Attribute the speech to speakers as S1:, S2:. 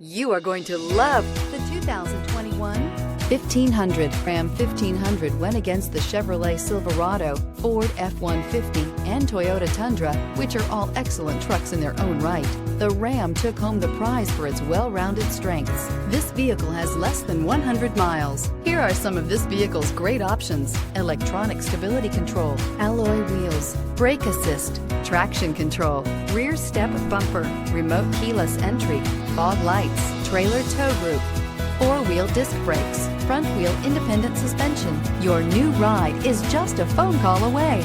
S1: You are going to love the 2021 1500. Ram 1500 went against the Chevrolet Silverado, Ford F-150, and Toyota Tundra, which are all excellent trucks in their own right. The Ram took home the prize for its well-rounded strengths. This vehicle has less than 100 miles. Here are some of this vehicle's great options: electronic stability control, alloy wheels, brake assist, traction control, rear step bumper, remote keyless entry, fog lights, trailer tow group, four-wheel disc brakes, front wheel independent suspension. Your new ride is just a phone call away.